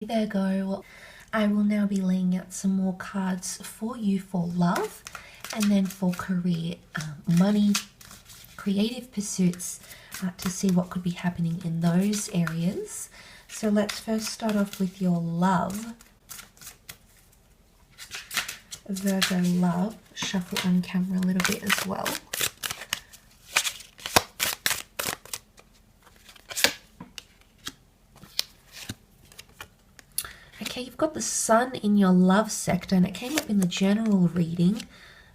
Virgo, I will now be laying out some more cards for you for love and then for career, money, creative pursuits, to see what could be happening in those areas. So let's first start off with your love. Virgo love, shuffle on camera a little bit as well. Okay, you've got the sun in your love sector, and it came up in the general reading.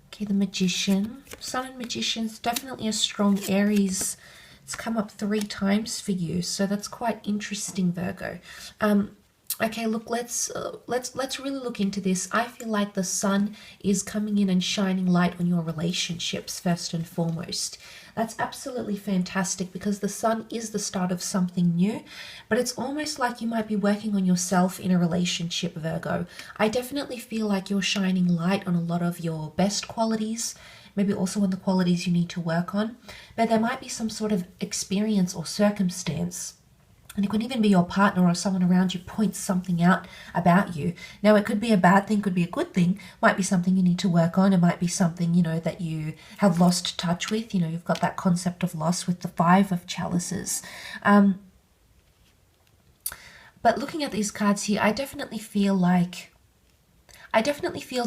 Okay, the Magician. Sun and Magician's definitely a strong Aries. It's come up 3 times for you, so that's quite interesting, Virgo. Okay, look, let's really look into this. I feel like the sun is coming in and shining light on your relationships first and foremost. That's absolutely fantastic because the sun is the start of something new, but it's almost like you might be working on yourself in a relationship, Virgo. I definitely feel like you're shining light on a lot of your best qualities, maybe also on the qualities you need to work on, but there might be some sort of experience or circumstance, and it could even be your partner or someone around you points something out about you. Now, it could be a bad thing, could be a good thing, might be something you need to work on. It might be something, that you have lost touch with. You've got that concept of loss with the 5 of chalices. But looking at these cards here, I definitely feel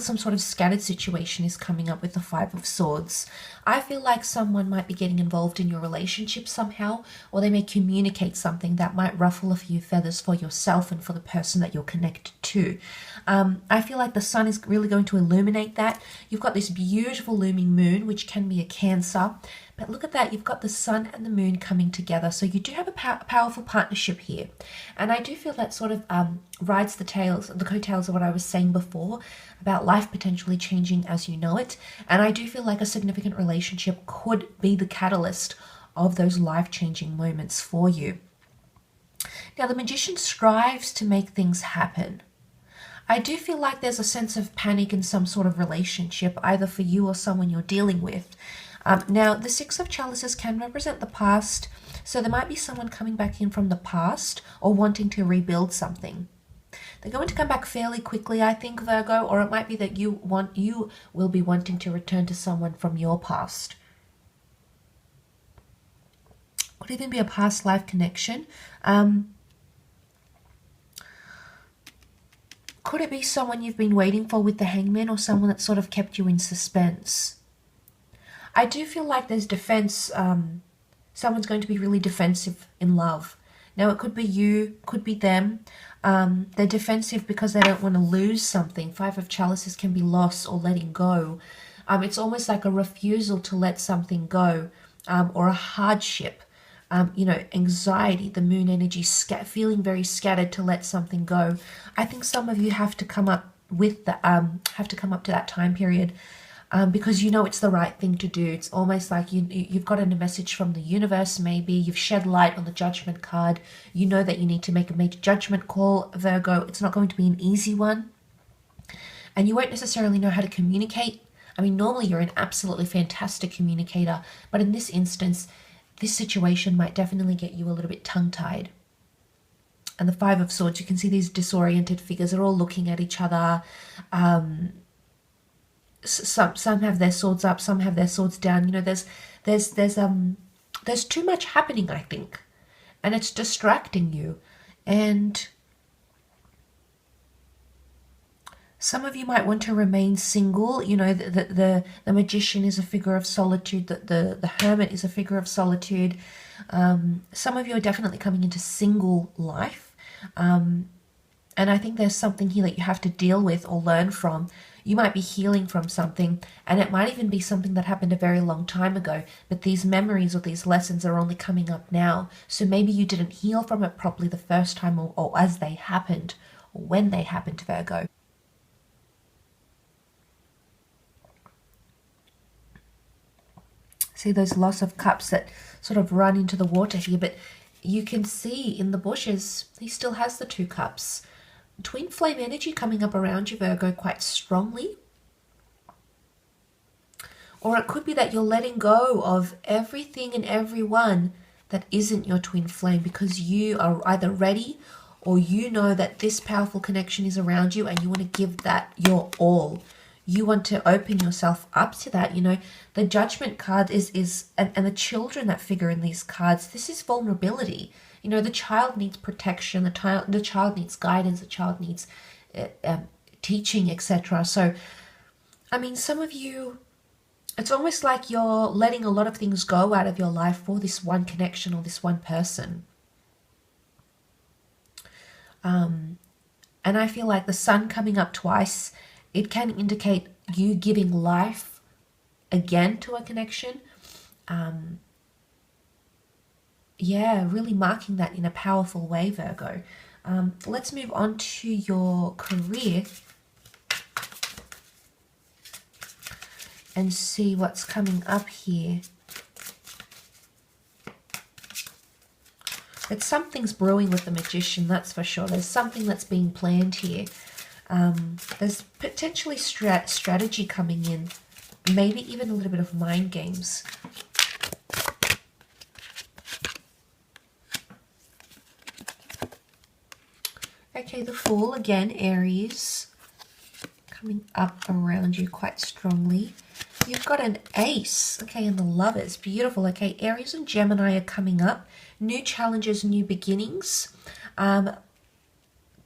some sort of scattered situation is coming up with the 5 of Swords. I feel like someone might be getting involved in your relationship somehow, or they may communicate something that might ruffle a few feathers for yourself and for the person that you're connected to. I feel like the sun is really going to illuminate that. You've got this beautiful looming moon, which can be a Cancer. But look at that, you've got the sun and the moon coming together. So you do have a powerful partnership here. And I do feel that sort of rides the coattails of what I was saying before about life potentially changing as you know it. And I do feel like a significant relationship could be the catalyst of those life-changing moments for you. Now, the Magician strives to make things happen. I do feel like there's a sense of panic in some sort of relationship, either for you or someone you're dealing with. Now, the 6 of chalices can represent the past, so there might be someone coming back in from the past or wanting to rebuild something. They're going to come back fairly quickly, I think, Virgo, or it might be that you will be wanting to return to someone from your past. Could even be a past life connection. Could it be someone you've been waiting for with the Hangman, or someone that sort of kept you in suspense? I do feel like there's defense. Someone's going to be really defensive in love. Now, it could be you, could be them. They're defensive because they don't want to lose something. 5 of chalices can be loss or letting go. It's almost like a refusal to let something go, or a hardship. Anxiety, the moon energy, feeling very scattered to let something go. I think some of you have to come up with to that time period. Because it's the right thing to do. It's almost like you've gotten a message from the universe, maybe. You've shed light on the judgment card. You know that you need to make a major judgment call, Virgo. It's not going to be an easy one. And you won't necessarily know how to communicate. I mean, normally you're an absolutely fantastic communicator. But in this instance, this situation might definitely get you a little bit tongue-tied. And the 5 of Swords, you can see these disoriented figures are all looking at each other. Some have their swords up, some have their swords down. There's too much happening, I think, and it's distracting you. And some of you might want to remain single. The Magician is a figure of solitude. The Hermit is a figure of solitude. Some of you are definitely coming into single life. And I think there's something here that you have to deal with or learn from. You might be healing from something, and it might even be something that happened a very long time ago, but these memories or these lessons are only coming up now. So maybe you didn't heal from it properly the first time, or as they happened, or when they happened, Virgo. See those loss of cups that sort of run into the water here, but you can see in the bushes, he still has the 2 cups. Twin flame energy coming up around you, Virgo, quite strongly. Or it could be that you're letting go of everything and everyone that isn't your twin flame because you are either ready or you know that this powerful connection is around you and you want to give that your all. You want to open yourself up to that. You know, the Judgment card and the children that figure in these cards, this is vulnerability. You know, the child needs protection, the child needs guidance, the child needs teaching, etc. So, I mean, some of you, it's almost like you're letting a lot of things go out of your life for this one connection or this one person. And I feel like the sun coming up twice, it can indicate you giving life again to a connection. Yeah, really marking that in a powerful way, Virgo. Let's move on to your career and see what's coming up here. But something's brewing with the Magician, that's for sure. There's something that's being planned here. There's potentially strategy coming in, maybe even a little bit of mind games. Okay, the Fool, again, Aries, coming up around you quite strongly. You've got an Ace, okay, and the Lovers, beautiful. Okay, Aries and Gemini are coming up. New challenges, new beginnings.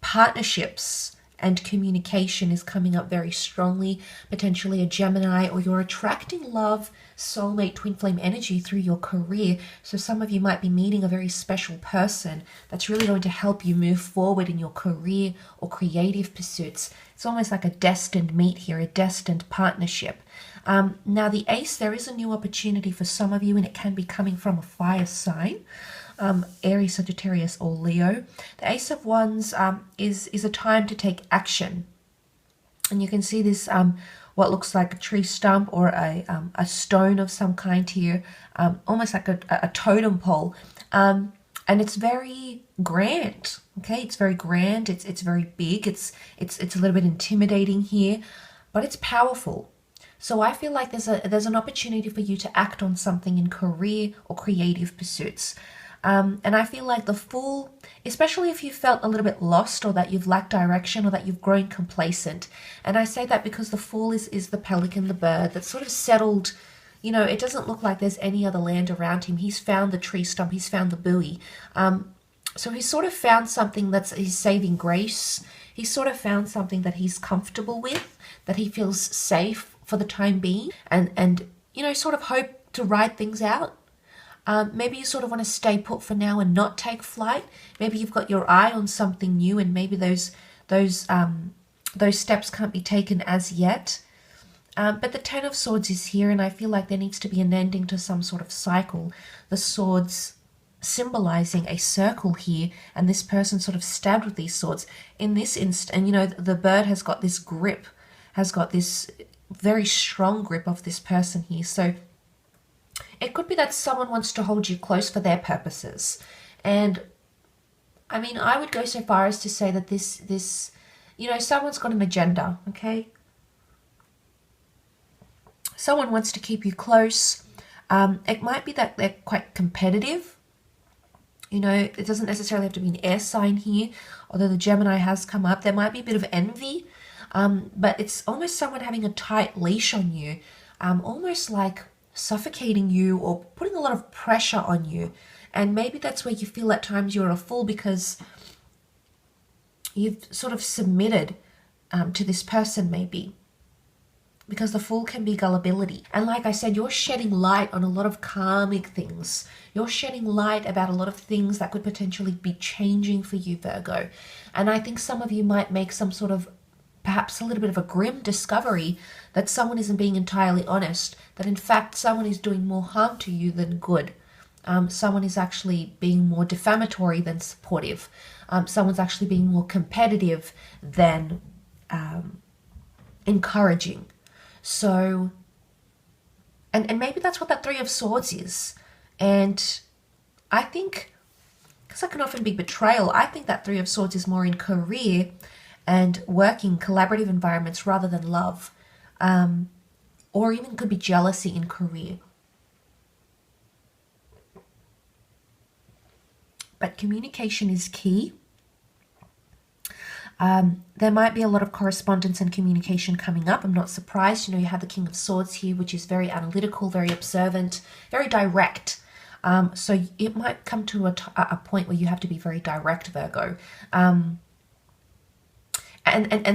Partnerships and communication is coming up very strongly. Potentially a Gemini, or you're attracting love, soulmate, twin flame energy through your career. So some of you might be meeting a very special person that's really going to help you move forward in your career or creative pursuits. It's almost like a destined meet here, a destined partnership. Now the Ace, there is a new opportunity for some of you, and it can be coming from a fire sign. Aries, Sagittarius, or Leo. The Ace of Wands is a time to take action. And you can see this, what looks like a tree stump or a stone of some kind here, almost like a totem pole. And it's very grand, okay? It's very grand, it's very big, it's a little bit intimidating here, but it's powerful. So I feel like there's an opportunity for you to act on something in career or creative pursuits. And I feel like the Fool, especially if you felt a little bit lost, or that you've lacked direction, or that you've grown complacent. And I say that because the Fool is the pelican, the bird that's sort of settled. You know, it doesn't look like there's any other land around him. He's found the tree stump, he's found the buoy. So he's sort of found something that's his saving grace. He's sort of found something that he's comfortable with, that he feels safe for the time being, and you know, sort of hope to ride things out. Maybe you sort of want to stay put for now and not take flight. Maybe you've got your eye on something new, and maybe those steps can't be taken as yet. But the Ten of Swords is here, and I feel like there needs to be an ending to some sort of cycle. The swords symbolizing a circle here, and this person sort of stabbed with these swords. In this instant, and you know, the bird has got this grip, has got this very strong grip of this person here. So it could be that someone wants to hold you close for their purposes. And I mean, I would go so far as to say that this, you know, someone's got an agenda, okay? Someone wants to keep you close. It might be that they're quite competitive. You know, it doesn't necessarily have to be an air sign here, although the Gemini has come up. There might be a bit of envy, but it's almost someone having a tight leash on you, almost like suffocating you or putting a lot of pressure on you. And maybe that's where you feel at times you're a fool, because you've sort of submitted to this person, maybe. Because the Fool can be gullibility. And like I said, you're shedding light on a lot of karmic things. You're shedding light about a lot of things that could potentially be changing for you, Virgo. And I think some of you might make some sort of, perhaps a little bit of a grim discovery that someone isn't being entirely honest, that in fact someone is doing more harm to you than good. Someone is actually being more defamatory than supportive. Someone's actually being more competitive than encouraging. So, and maybe that's what that Three of Swords is. And I think, because that can often be betrayal, I think that Three of Swords is more in career and working collaborative environments rather than love. Or even could be jealousy in career. But communication is key. There might be a lot of correspondence and communication coming up. I'm not surprised. You know, you have the King of Swords here, which is very analytical, very observant, very direct. So it might come to a point where you have to be very direct, Virgo. And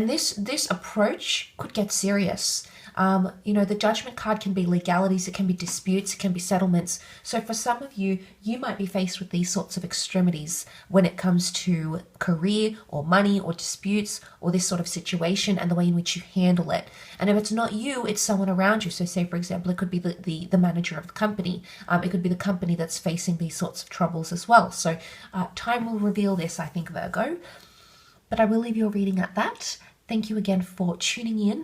this approach could get serious. You know, the Judgment card can be legalities, it can be disputes, it can be settlements. So for some of you, you might be faced with these sorts of extremities when it comes to career or money or disputes or this sort of situation and the way in which you handle it. And if it's not you, it's someone around you. So say, for example, it could be the manager of the company. It could be the company that's facing these sorts of troubles as well. So time will reveal this, I think, Virgo. But I will leave your reading at that. Thank you again for tuning in.